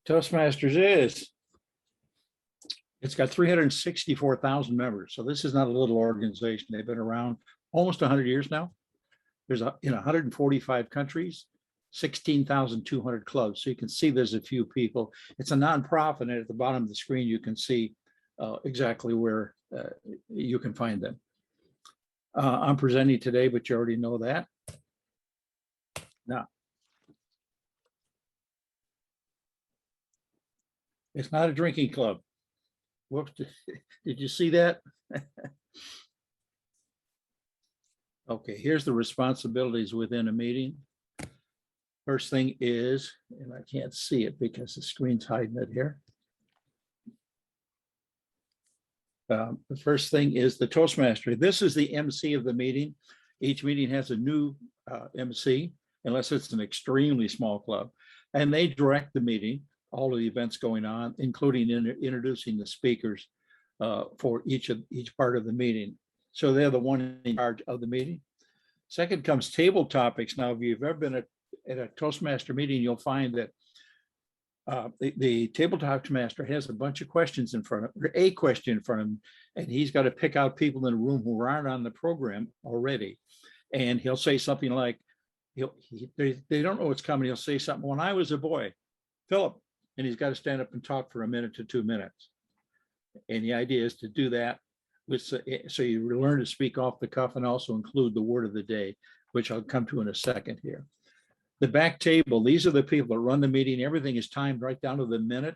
Toastmasters is. It's got 364,000 members. So this is not a little organization. They've been around almost 100 years now. There's in 145 countries, 16,200 clubs. So you can see there's a few people. It's a nonprofit, and at the bottom of the screen, you can see exactly where you can find them. I'm presenting today, but you already know that. Now, it's not a drinking club. Whoops, did you see that? Okay, here's the responsibilities within a meeting. First thing is, and I can't see it because the screen's hiding it here. The first thing is the Toastmaster. This is the MC of the meeting. Each meeting has a new MC, unless it's an extremely small club, and they direct the meeting, all of the events going on, including introducing the speakers for each part of the meeting. So they're the one in charge of the meeting. Second comes table topics. Now, if you've ever been at a Toastmaster meeting, you'll find that the table Toastmaster has a bunch of questions in front of him, or a question in front of him, and he's got to pick out people in the room who aren't on the program already. And he'll say something like, they don't know what's coming. He'll say something, when I was a boy, Philip, and he's got to stand up and talk for a minute to 2 minutes. And the idea is to do that so you learn to speak off the cuff and also include the word of the day, which I'll come to in a second here. The back table, these are the people that run the meeting. Everything is timed right down to the minute,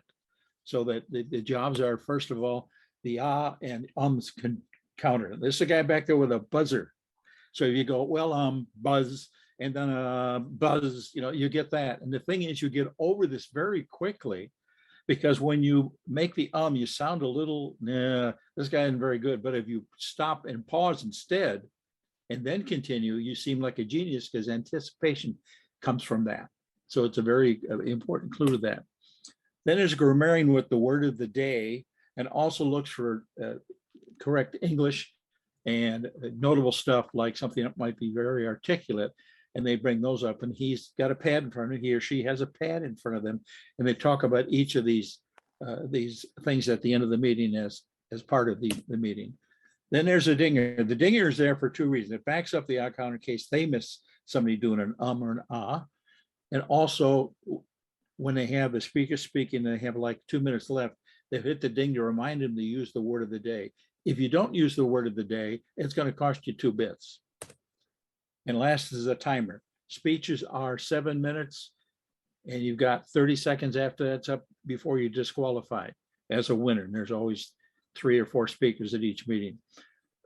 so that the jobs are, first of all, the and ums counter. There's a guy back there with a buzzer. So if you go, well, buzz, and then buzz, you get that. And the thing is, you get over this very quickly, because when you make the you sound a little, nah, this guy isn't very good. But if you stop and pause instead, and then continue, you seem like a genius, because anticipation comes from that. So it's a very important clue to that. Then there's a grammarian with the word of the day, and also looks for correct English and notable stuff, like something that might be very articulate. And they bring those up, and he's got a pad in front of him. He or she has a pad in front of them, and they talk about each of these things at the end of the meeting as part of the meeting. Then there's a dinger. The dinger is there for two reasons. It backs up the counter in case they miss somebody doing an or an ah. And also, when they have the speaker speaking, they have like 2 minutes left, they hit the ding to remind them to use the word of the day. If you don't use the word of the day, it's going to cost you 2 bits. And last is a timer. Speeches are 7 minutes, and you've got 30 seconds after that's up before you're disqualified as a winner. And there's always 3 or 4 speakers at each meeting.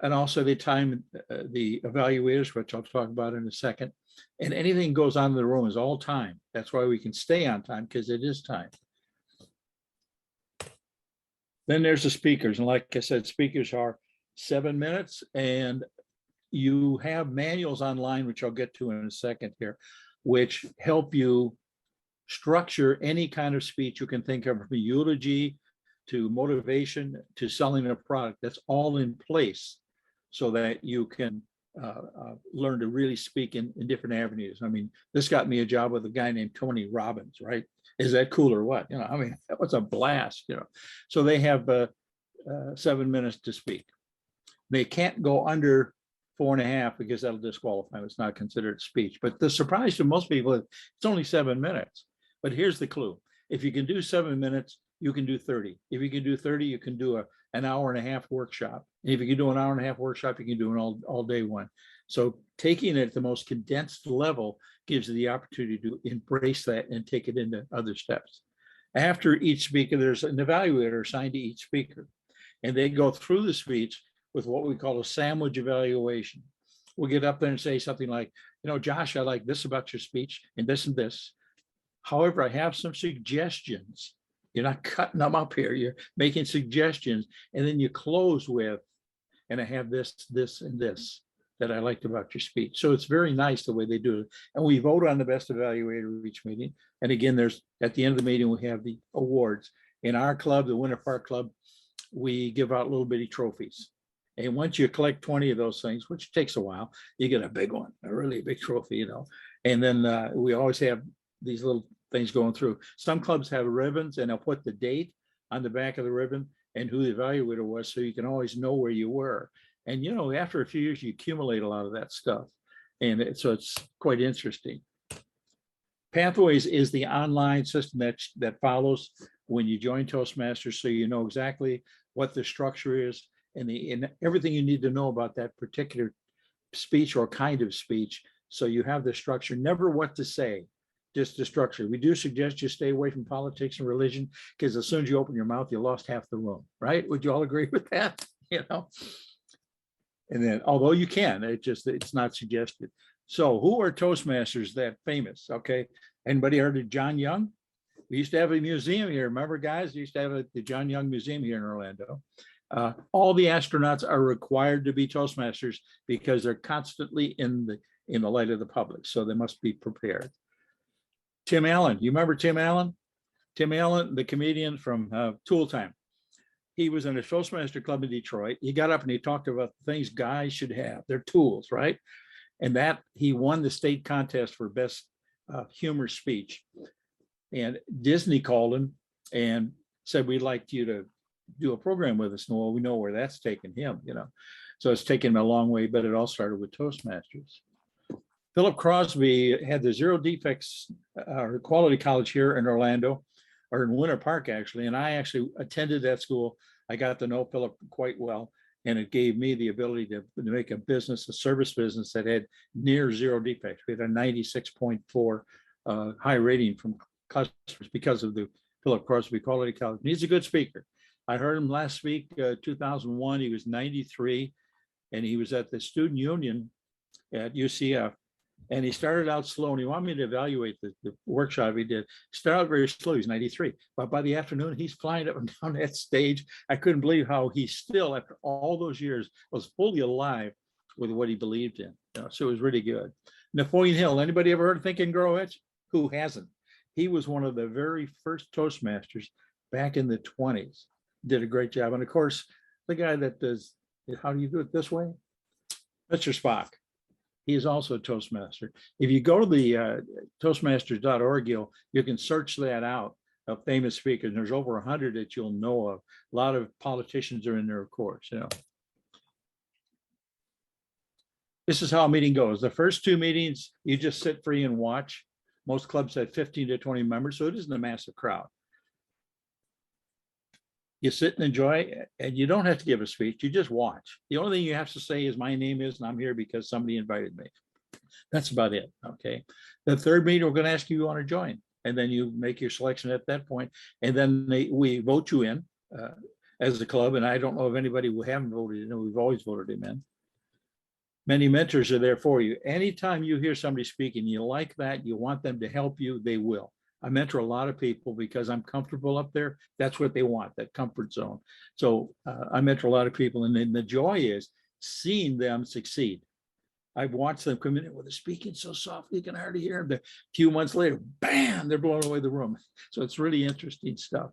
And also they time the evaluators, which I'll talk about in a second. And anything goes on in the room is all time. That's why we can stay on time, because it is time. Then there's the speakers. And like I said, speakers are 7 minutes, and you have manuals online, which I'll get to in a second here, which help you structure any kind of speech you can think of, from eulogy to motivation to selling a product. That's all in place so that you can learn to really speak in different avenues. I mean, this got me a job with a guy named Tony Robbins, right? Is that cool or what? I mean, that was a blast, So they have 7 minutes to speak. They can't go under 4.5, because that'll disqualify them. It's not considered speech. But the surprise to most people is it's only 7 minutes. But here's the clue. If you can do 7 minutes, you can do 30. If you can do 30, you can do an hour-and-a-half workshop. And if you can do an hour-and-a-half workshop, you can do an all-day one. So taking it at the most condensed level gives you the opportunity to embrace that and take it into other steps. After each speaker, there's an evaluator assigned to each speaker. And they go through the speech with what we call a sandwich evaluation. We'll get up there and say something like, Josh, I like this about your speech and this and this. However, I have some suggestions. You're not cutting them up here. You're making suggestions. And then you close with, and I have this, this, and this that I liked about your speech. So it's very nice the way they do it. And we vote on the best evaluator of each meeting. And again, at the end of the meeting, we have the awards. In our club, the Winter Park Club, we give out little bitty trophies. And once you collect 20 of those things, which takes a while, you get a big one, a really big trophy, And then we always have these little things going through. Some clubs have ribbons and they'll put the date on the back of the ribbon and who the evaluator was, so you can always know where you were. And, you know, after a few years, you accumulate a lot of that stuff. And so it's quite interesting. Pathways is the online system that follows when you join Toastmasters, so you know exactly what the structure is and everything you need to know about that particular speech or kind of speech. So you have the structure, never what to say, just the structure. We do suggest you stay away from politics and religion, because as soon as you open your mouth, you lost half the room, right? Would you all agree with that? You know? And then, although you can, it's not suggested. So who are Toastmasters that famous? Okay. Anybody heard of John Young? We used to have a museum here. Remember, guys? We used to have the John Young Museum here in Orlando. All the astronauts are required to be Toastmasters because they're constantly in the light of the public. So they must be prepared. Tim Allen. You remember Tim Allen? Tim Allen, the comedian from Tool Time. He was in a Toastmaster club in Detroit. He got up and he talked about the things guys should have, their tools, right? And that he won the state contest for best humor speech. And Disney called him and said, we'd like you to do a program with us. Well, we know where that's taken him, you know. So it's taken him a long way, but it all started with Toastmasters. Philip Crosby had the Zero Defects Quality College here in Orlando, or in Winter Park, actually. And I actually attended that school. I got to know Philip quite well. And it gave me the ability to make a business, a service business that had near zero defects. We had a 96.4 high rating from customers because of the Philip Crosby Quality College. And he's a good speaker. I heard him last week, 2001. He was 93, and he was at the Student Union at UCF. And he started out slow, and he wanted me to evaluate the workshop he did. Started out very slow. He's 93, but by the afternoon, he's flying up and down that stage. I couldn't believe how he still, after all those years, was fully alive with what he believed in. So it was really good. Napoleon Hill. Anybody ever heard of Think and Grow Rich? Who hasn't? He was one of the very first Toastmasters back in the 20s. Did a great job. And of course, the guy that does, how do you do it this way? Mr. Spock. He is also a Toastmaster. If you go to the Toastmasters.org, you can search that out of famous speakers. And there's over 100 that you'll know of. A lot of politicians are in there, of course. You know, this is how a meeting goes. The first two meetings, you just sit free and watch. Most clubs have 15 to 20 members, so it isn't a massive crowd. You sit and enjoy, and you don't have to give a speech. You just watch. The only thing you have to say is, my name is, and I'm here because somebody invited me. That's about it. Okay. The third meeting, we're going to ask you want to join, and then you make your selection at that point, and then we vote you in as a club. And I don't know of anybody who haven't voted in. We've always voted him in. Many mentors are there for you. Anytime you hear somebody speaking, you like that, you want them to help you, they will. I mentor a lot of people because I'm comfortable up there. That's what they want, that comfort zone. So I mentor a lot of people, and then the joy is seeing them succeed. I've watched them come in with a speaking so softly you can hardly hear them. A few months later, bam, they're blowing away the room. So it's really interesting stuff.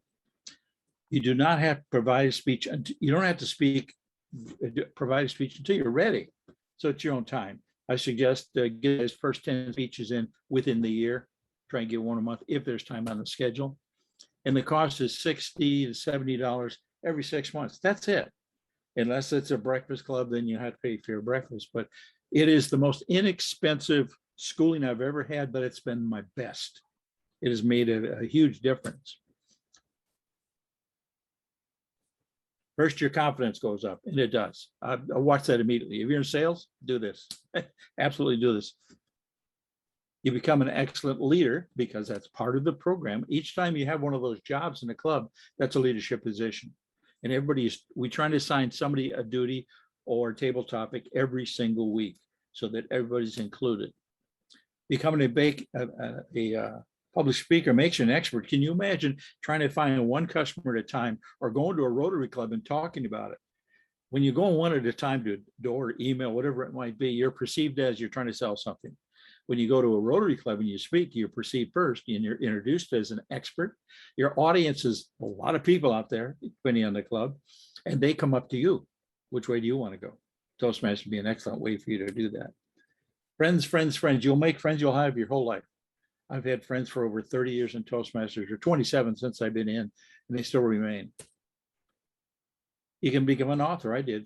You do not have to provide a speech. You don't have to provide a speech until you're ready. So it's your own time. I suggest get his first 10 speeches in within the year. Try and get one a month if there's time on the schedule. And the cost is $60 to $70 every 6 months. That's it. Unless it's a breakfast club, then you have to pay for your breakfast. But it is the most inexpensive schooling I've ever had, but it's been my best. It has made a huge difference. First, your confidence goes up, and it does. I watch that immediately. If you're in sales, do this. Absolutely do this. You become an excellent leader because that's part of the program. Each time you have one of those jobs in the club, that's a leadership position. And we try to assign somebody a duty or a table topic every single week so that everybody's included. Becoming a public speaker makes you an expert. Can you imagine trying to find one customer at a time, or going to a Rotary Club and talking about it? When you go one at a time to door, email, whatever it might be, you're perceived as you're trying to sell something. When you go to a Rotary Club and you speak, you're perceived first, and you're introduced as an expert. Your audience is a lot of people out there, depending on the club, and they come up to you. Which way do you want to go? Toastmasters would be an excellent way for you to do that. Friends, friends, friends. You'll make friends you'll have your whole life. I've had friends for over 30 years in Toastmasters, or 27 since I've been in, and they still remain. You can become an author. I did.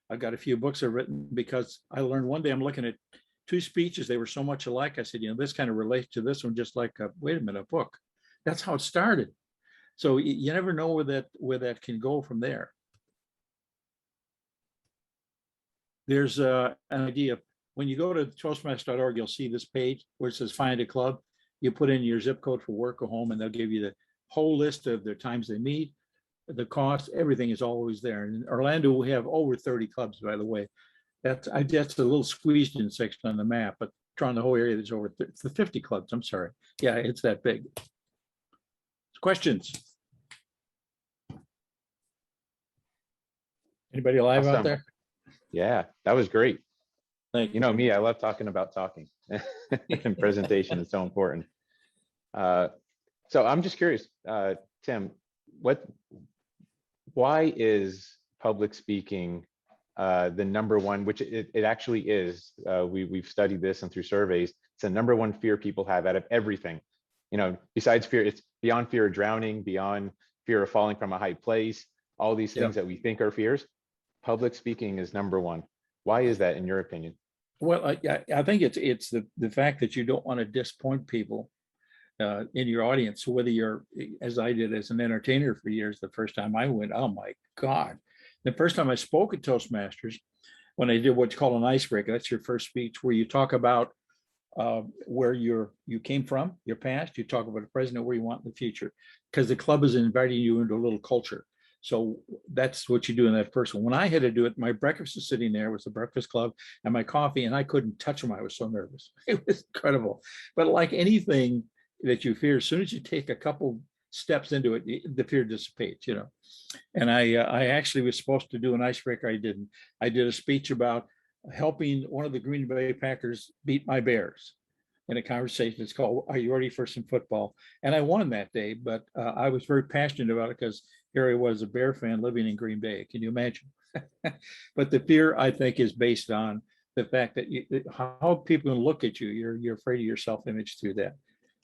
I've got a few books I've written because I learned one day I'm looking at two speeches. They were so much alike. I said, this kind of relates to this one, just like, wait a minute, a book. That's how it started. So you never know where that can go from there. There's an idea. When you go to toastmasters.org, you'll see this page where it says find a club. You put in your zip code for work or home, and they'll give you the whole list of their times they meet, the cost, everything is always there. And in Orlando, we have over 30 clubs, by the way. That's a little squeezed in section on the map, but around the whole area, there's over 50 clubs. I'm sorry. Yeah, it's that big. Questions? Anybody alive out there? Yeah, that was great. Thank you. You know me, I love talking about talking and presentation is so important. So I'm just curious, Tim, why is public speaking the #1, which it actually is, we've studied this and through surveys, it's the #1 fear people have out of everything. Besides fear, it's beyond fear of drowning, beyond fear of falling from a high place, all these things that we think are fears. Public speaking is #1. Why is that, in your opinion? Well, I think it's the fact that you don't want to disappoint people in your audience. So whether you're, as I did as an entertainer for years, the first time I went, oh my God. The first time I spoke at Toastmasters, when I did what's called an icebreaker, that's your first speech where you talk about where you came from, your past, you talk about the present and where you want in the future, because the club is inviting you into a little culture. So that's what you do in that first one. When I had to do it, my breakfast was sitting there with the breakfast club and my coffee, and I couldn't touch them. I was so nervous. It was incredible. But like anything that you fear, as soon as you take a couple steps into it, the fear dissipates, And I actually was supposed to do an icebreaker. I didn't. I did a speech about helping one of the Green Bay Packers beat my Bears in a conversation. It's called, Are You Ready for Some Football? And I won that day, but I was very passionate about it because here I was, a Bear fan living in Green Bay. Can you imagine? But the fear, I think, is based on the fact that how people look at you. You're afraid of your self-image through that.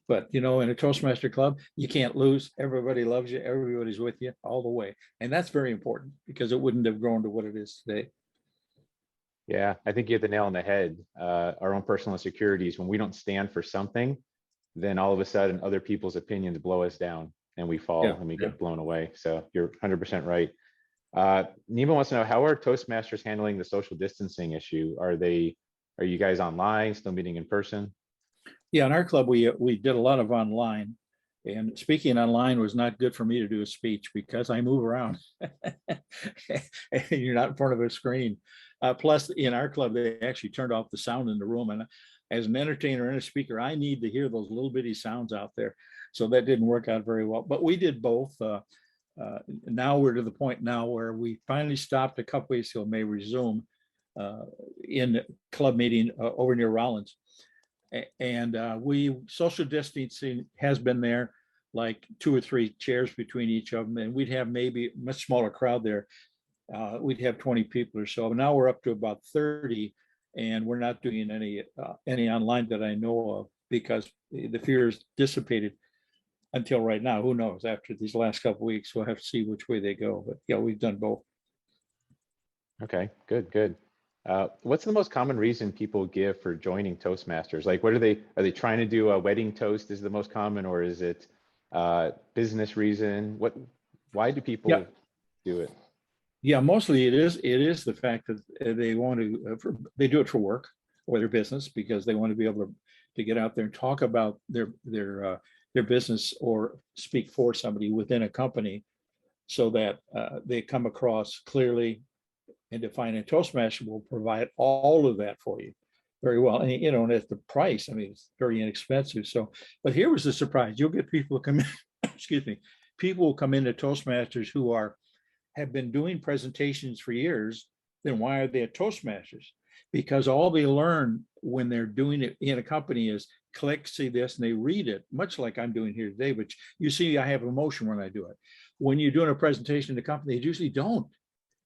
But, in a Toastmaster club, you can't lose. Everybody loves you. Everybody's with you all the way. And that's very important because it wouldn't have grown to what it is today. Yeah, I think you hit the nail on the head. Our own personal insecurities, when we don't stand for something, then all of a sudden other people's opinions blow us down and we fall and we get blown away. So you're 100% right. Nima wants to know, how are Toastmasters handling the social distancing issue? Are you guys online, still meeting in person? Yeah, in our club, we did a lot of online, and speaking online was not good for me to do a speech because I move around and you're not in front of a screen. Plus, in our club, they actually turned off the sound in the room. And as an entertainer and a speaker, I need to hear those little bitty sounds out there. So that didn't work out very well, but we did both. Now we're to the point now where we finally stopped a couple weeks ago, may resume in club meeting over near Rollins. And social distancing has been there, like 2 or 3 chairs between each of them. And we'd have maybe a much smaller crowd there. We'd have 20 people or so. Now we're up to about 30, and we're not doing any online that I know of because the fear is dissipated until right now. Who knows? After these last couple of weeks, we'll have to see which way they go. But yeah, we've done both. Okay, good. What's the most common reason people give for joining Toastmasters? Like, are they trying to do a wedding toast is the most common, or is it business reason? Why do people do it? Yeah, mostly it is the fact that they want to, they do it for work or their business because they want to be able to get out there and talk about their business or speak for somebody within a company so that they come across clearly and define. And Toastmaster will provide all of that for you very well. And and at the price, I mean, it's very inexpensive. So, but here was the surprise. You'll get people come in, excuse me, people will come into Toastmasters who have been doing presentations for years. Then why are they at Toastmasters? Because all they learn when they're doing it in a company is click, see this, and they read it, much like I'm doing here today. But you see, I have emotion when I do it. When you're doing a presentation to the company, they usually don't.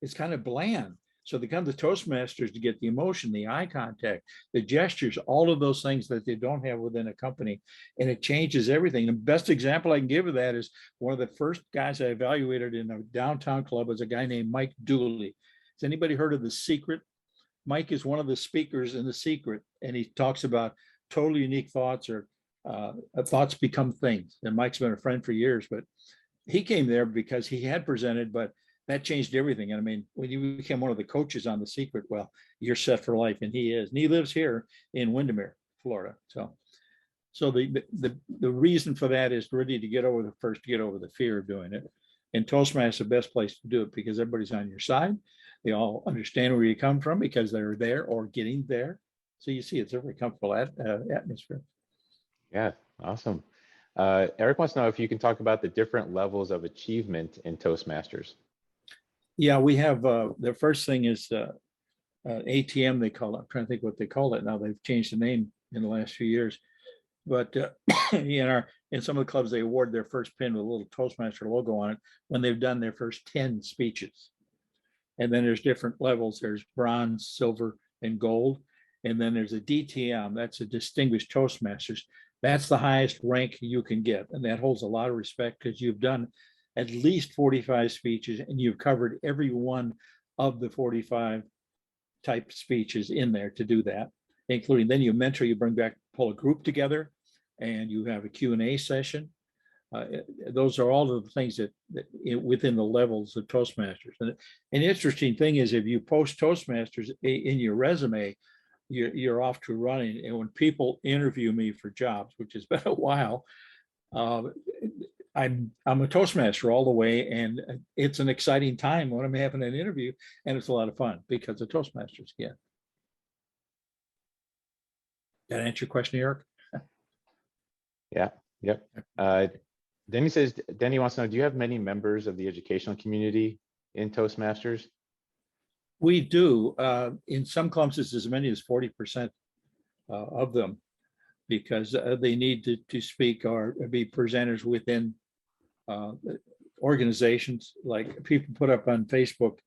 It's kind of bland. So they come to Toastmasters to get the emotion, the eye contact, the gestures, all of those things that they don't have within a company. And it changes everything. The best example I can give of that is one of the first guys I evaluated in a downtown club was a guy named Mike Dooley. Has anybody heard of The Secret? Mike is one of the speakers in The Secret, and he talks about totally unique thoughts, or thoughts become things. And Mike's been a friend for years, but he came there because he had presented, but that changed everything. And I mean, when you became one of the coaches on The Secret, well, you're set for life, and he is. And he lives here in Windermere, Florida. So the reason for that is really to get over the fear of doing it. And Toastmasters is the best place to do it because everybody's on your side. They all understand where you come from because they're there or getting there. So you see, it's a very comfortable atmosphere. Yeah, awesome. Eric wants to know if you can talk about the different levels of achievement in Toastmasters. Yeah, we have, the first thing is ATM, they call it. I'm trying to think what they call it now. They've changed the name in the last few years. But in some of the clubs, they award their first pin with a little Toastmaster logo on it when they've done their first 10 speeches. And then there's different levels. There's bronze, silver, and gold. And then there's a DTM, that's a Distinguished Toastmasters. That's the highest rank you can get. And that holds a lot of respect because you've done at least 45 speeches and you've covered every one of the 45 type speeches in there to do that, including then you mentor, you bring back, pull a group together, and you have a Q&A session. Those are all of the things that within the levels of Toastmasters. And an interesting thing is if you post Toastmasters in your resume, you're off to running. And when people interview me for jobs, which has been a while, I'm a Toastmaster all the way, and it's an exciting time when I'm having an interview, and it's a lot of fun because of Toastmasters. Yeah. That answer your question, Eric? Yeah. Yep. Denny wants to know, do you have many members of the educational community in Toastmasters? We do. In some clubs, it's as many as 40% of them, because they need to speak or be presenters within organizations. Like people put up on Facebook,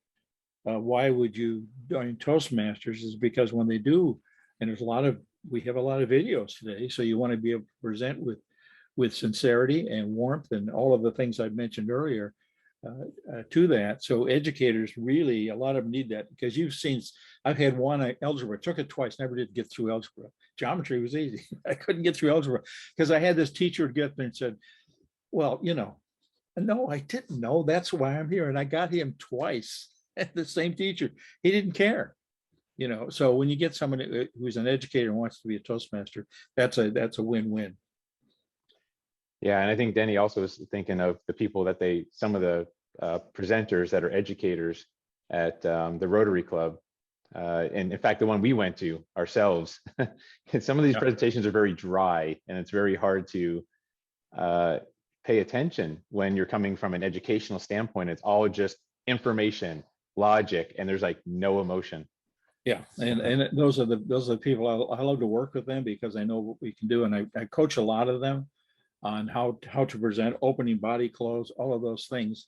why would you join Toastmasters? Is because when they do, and we have a lot of videos today, so you want to be able to present with sincerity and warmth and all of the things I mentioned earlier to that. So educators really, a lot of them need that, because you've seen, I've had one algebra, took it twice, never did get through algebra. Geometry was easy. I couldn't get through algebra because I had this teacher get there and said, well, no, I didn't know. That's why I'm here. And I got him twice. The same teacher. He didn't care. So when you get someone who's an educator and wants to be a Toastmaster, that's a win-win. Yeah, and I think Denny also is thinking of the people that some of the presenters that are educators at the Rotary Club. And in fact, the one we went to ourselves, some of these presentations are very dry, and it's very hard to pay attention when you're coming from an educational standpoint. It's all just information, logic, and there's like no emotion. Yeah, and those are the people I love to work with them, because I know what we can do, and I coach a lot of them on how to present, opening body close, all of those things,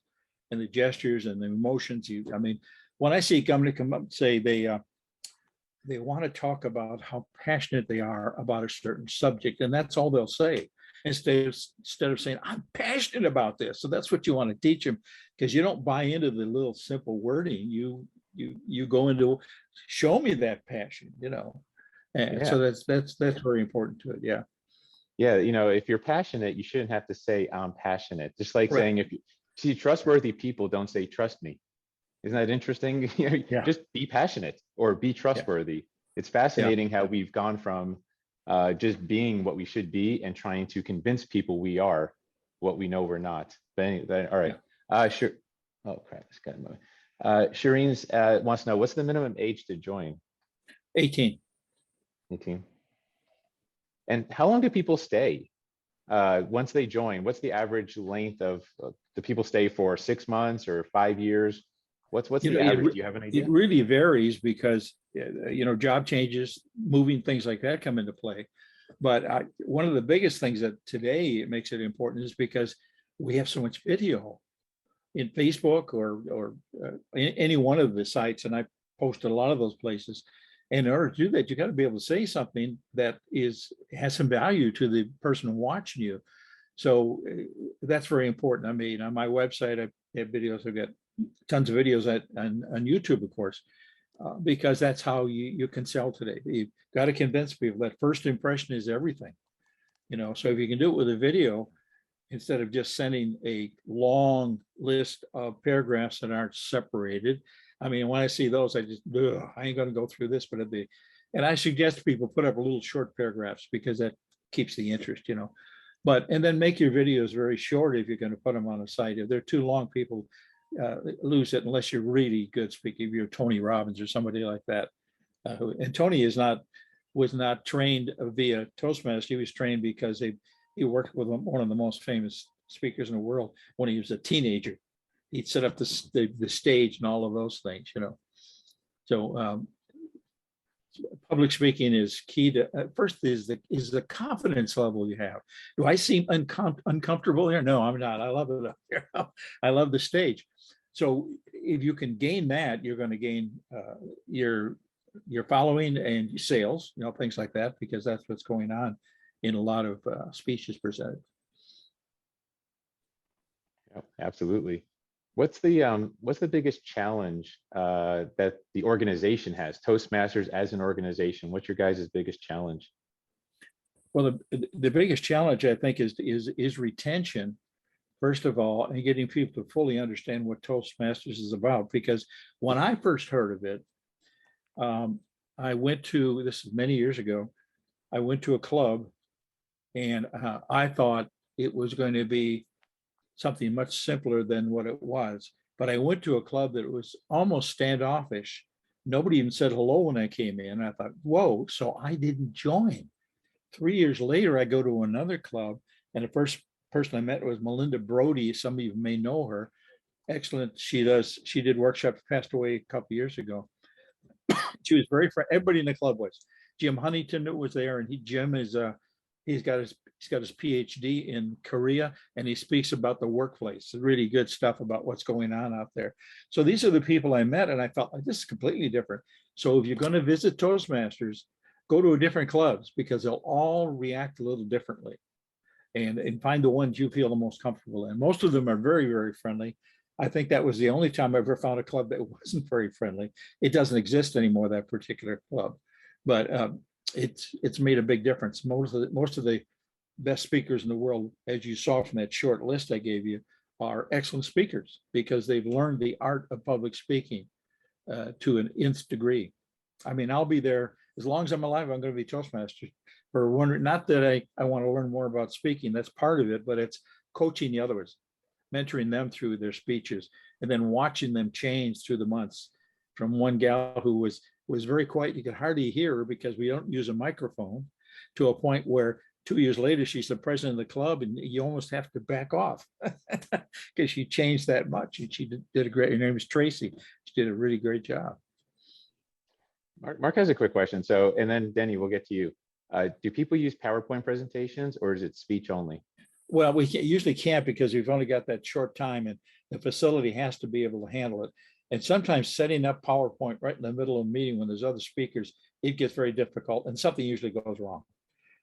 and the gestures and the emotions. When I see somebody come up and say they want to talk about how passionate they are about a certain subject, and that's all they'll say, instead of saying I'm passionate about this. So that's what you want to teach them, because you don't buy into the little simple wording. You go into, show me that passion, and so that's very important to it. Yeah. Yeah, if you're passionate, you shouldn't have to say I'm passionate. Just like saying, if you see trustworthy people, don't say trust me. Isn't that interesting? Yeah. Just be passionate or be trustworthy. Yeah. It's fascinating how we've gone from just being what we should be and trying to convince people we are what we know we're not. But anyway, all right. Sure. Oh crap, it's got to move. Shireen's wants to know, what's the minimum age to join? 18. 18. And how long do people stay once they join? What's the average length of the people stay for? 6 months or 5 years? What's the average? Do you have an idea? It really varies because, job changes, moving, things like that come into play. But one of the biggest things that today it makes it important is because we have so much video in Facebook or any one of the sites. And posted a lot of those places. And in order to do that, you got to be able to say something that has some value to the person watching you. So that's very important. I mean, on my website, I have videos. I've got tons of videos on YouTube, of course, because that's how you can sell today. You've got to convince people that first impression is everything. So if you can do it with a video, instead of just sending a long list of paragraphs that aren't separated. I mean, when I see those, I just, I ain't going to go through this, but and I suggest people put up a little short paragraphs because that keeps the interest, and then make your videos very short if you're going to put them on a site. If they're too long, people lose it unless you're really good speaking. If you're Tony Robbins or somebody like that. And Tony was not trained via Toastmaster. He was trained because he worked with one of the most famous speakers in the world when he was a teenager. He'd set up the stage and all of those things, So public speaking is key to, first is the confidence level you have. Do I seem uncomfortable here? No, I'm not. I love it up here. I love the stage. So if you can gain that, you're going to gain your following and your sales, things like that, because that's what's going on in a lot of speeches presented. Yeah, absolutely. What's the biggest challenge that the organization has? Toastmasters as an organization, what's your guys' biggest challenge? Well, the biggest challenge, I think, is retention, first of all, and getting people to fully understand what Toastmasters is about. Because when I first heard of it, I went to, this is many years ago, I went to a club and I thought it was going to be something much simpler than what it was. But I went to a club that was almost standoffish. Nobody even said hello when I came in. I thought, whoa, so I didn't join. 3 years later, I go to another club, and the first person I met was Melinda Brody. Some of you may know her. Excellent. She did workshops, passed away a couple of years ago. She was very friendly. Everybody in the club was. Jim Huntington was there, and Jim is he's got his PhD in Korea, and he speaks about the workplace. Really good stuff about what's going on out there. So these are the people I met, and I thought, this is completely different. So if you're going to visit Toastmasters, go to different clubs, because they'll all react a little differently, and find the ones you feel the most comfortable in. Most of them are very, very friendly. I think that was the only time I ever found a club that wasn't very friendly. It doesn't exist anymore, that particular club, but it's made a big difference. Most of the best speakers in the world, as you saw from that short list I gave you, are excellent speakers because they've learned the art of public speaking to an nth degree. I mean, I'll be there as long as I'm alive. I'm going to be Toastmaster. For one, not that I want to learn more about speaking. That's part of it, but it's coaching the others, mentoring them through their speeches, and then watching them change through the months. From one gal who was very quiet, you could hardly hear her because we don't use a microphone, to a point where 2 years later, she's the president of the club, and you almost have to back off because she changed that much. And she did a great, her name was Tracy. She did a really great job. Mark has a quick question. So, and then Denny, we'll get to you. Do people use PowerPoint presentations, or is it speech only? Well, we usually can't, because we've only got that short time, and the facility has to be able to handle it. And sometimes setting up PowerPoint right in the middle of a meeting when there's other speakers, it gets very difficult, and something usually goes wrong.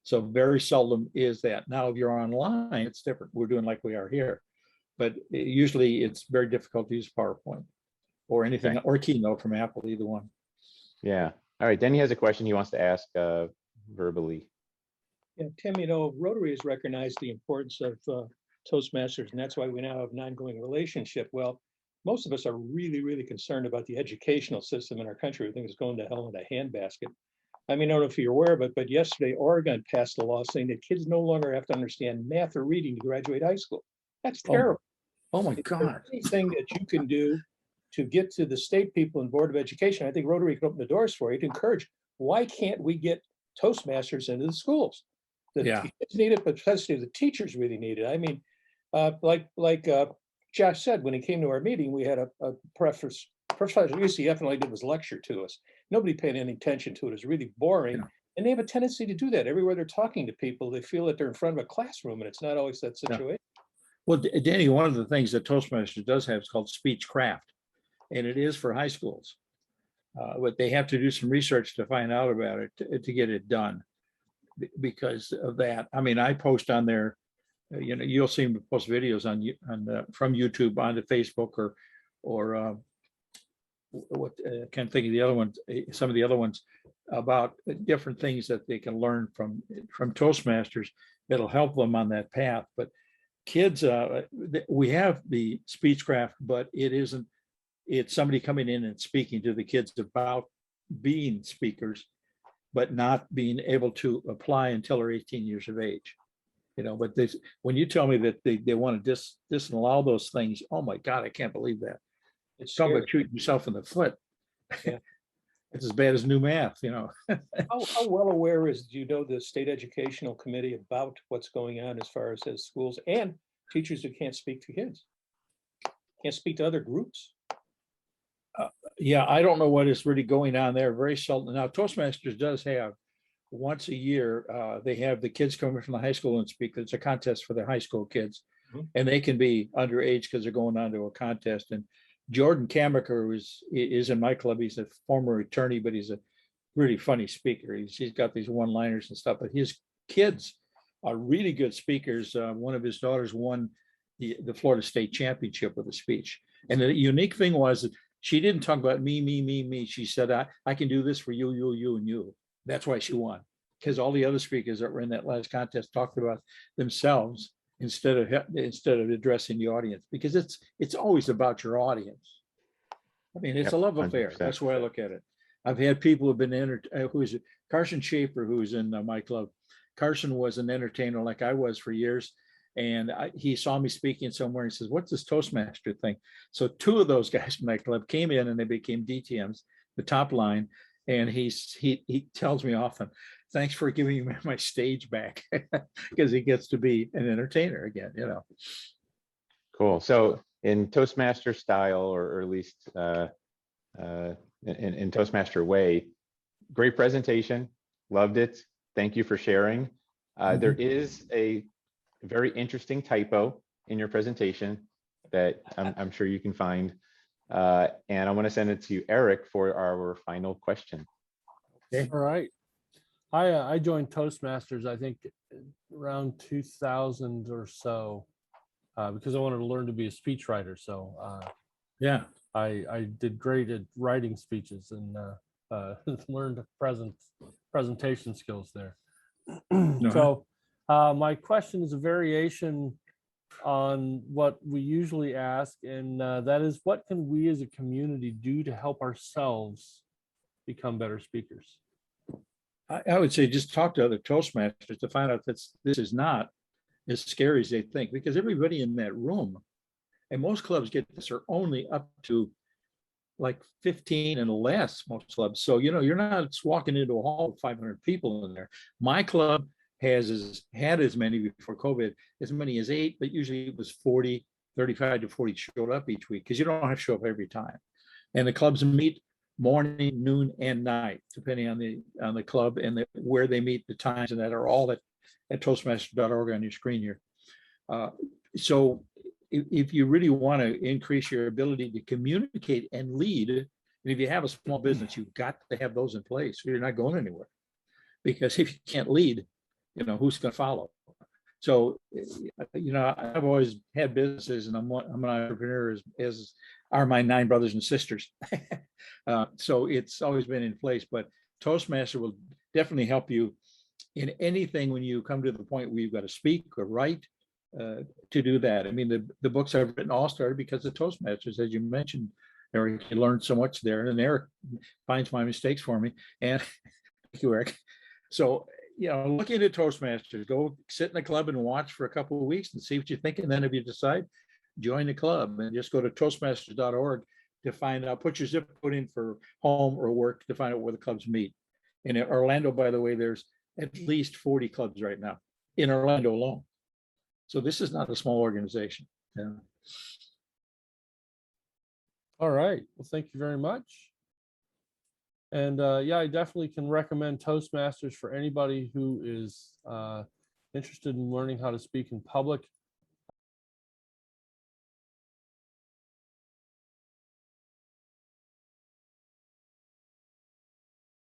So very seldom is that. Now, if you're online, it's different. We're doing like we are here, but usually it's very difficult to use PowerPoint or anything, or Keynote from Apple, either one. Yeah. All right. Denny has a question he wants to ask verbally. Yeah, Tim, Rotary has recognized the importance of Toastmasters, and that's why we now have an ongoing relationship. Well, most of us are really, really concerned about the educational system in our country. We think it's going to hell in a handbasket. I mean, I don't know if you're aware of it, but yesterday, Oregon passed a law saying that kids no longer have to understand math or reading to graduate high school. That's terrible. Oh my God. Anything that you can do to get to the state people and Board of Education, I think Rotary can open the doors for you to encourage. Why can't we get Toastmasters into the schools? The kids need it, but especially the teachers really need it. I mean, like Josh said, when he came to our meeting, we had a professor at UCF, and all he did was lecture to us. Nobody paid any attention to it. It was really boring. Yeah. And they have a tendency to do that. Everywhere they're talking to people, they feel that they're in front of a classroom, and it's not always that situation. Yeah. Well, Danny, one of the things that Toastmasters does have is called speech craft, and it is for high schools. But they have to do some research to find out about it to get it done because of that. I mean, I post on there, you'll see me post videos from YouTube onto Facebook or what I can't think of the other ones, some of the other ones about different things that they can learn from Toastmasters that'll help them on that path. But kids, we have the Speechcraft, but it's somebody coming in and speaking to the kids about being speakers, but not being able to apply until they're 18 years of age. But when you tell me that they want to disallow those things, oh my God, I can't believe that. It's talking about shooting yourself in the foot. Yeah. It's as bad as new math, How well aware the state educational committee about what's going on as far as schools and teachers who can't speak to kids, can't speak to other groups? Yeah, I don't know what is really going on there. Very seldom. Now, Toastmasters does have once a year, they have the kids coming from the high school and speak. It's a contest for the high school kids, and they can be underage because they're going on to a contest. And Jordan Kamaker is in my club. He's a former attorney, but he's a really funny speaker. He's got these one-liners and stuff, but his kids are really good speakers. One of his daughters won the Florida State Championship with a speech. And the unique thing was that she didn't talk about me. She said, I can do this for you, and you. That's why she won, because all the other speakers that were in that last contest talked about themselves instead of addressing the audience, because it's always about your audience. I mean, it's a love affair. 100%. That's the way I look at it. I've had people who've been who's Carson Schaefer, who's in my club. Carson was an entertainer like I was for years. And he saw me speaking somewhere and says, what's this Toastmaster thing? So two of those guys from my club came in and they became DTMs, the top line. And he tells me often, thanks for giving me my stage back, because he gets to be an entertainer again, Cool. So in Toastmaster style, or at least in Toastmaster way, great presentation. Loved it. Thank you for sharing. There is a very interesting typo in your presentation that I'm sure you can find. And I want to send it to Eric for our final question. Okay. All right. I joined Toastmasters, I think around 2000 or so, because I wanted to learn to be a speechwriter. So yeah, I did great at writing speeches and learned presentation skills there. So my question is a variation on what we usually ask, and that is, what can we as a community do to help ourselves become better speakers? I would say just talk to other Toastmasters to find out that this is not as scary as they think, because everybody in that room, and most clubs get this, are only up to like 15 and less, most clubs. So, you're not walking into a hall with 500 people in there. My club had as many before COVID, as many as 8, but usually it was 40, 35 to 40 showed up each week, because you don't have to show up every time. And the clubs meet morning, noon, and night, depending on the club and where they meet, the times, and that are all at toastmaster.org on your screen here. So if you really want to increase your ability to communicate and lead, and if you have a small business, you've got to have those in place, or you're not going anywhere. Because if you can't lead, who's going to follow? So, I've always had businesses, and I'm an entrepreneur, as are my 9 brothers and sisters. So it's always been in place, but Toastmaster will definitely help you in anything when you come to the point where you've got to speak or write, to do that. I mean, the books I've written all started because of Toastmasters, as you mentioned, Eric. You learned so much there, and Eric finds my mistakes for me. And thank you, Eric. So, look into Toastmasters. Go sit in the club and watch for a couple of weeks and see what you think. And then if you decide, join the club, and just go to toastmasters.org to find out, put your zip code in for home or work to find out where the clubs meet. In Orlando, by the way, there's at least 40 clubs right now in Orlando alone. So this is not a small organization. Yeah. All right. Well, thank you very much. And yeah, I definitely can recommend Toastmasters for anybody who is interested in learning how to speak in public.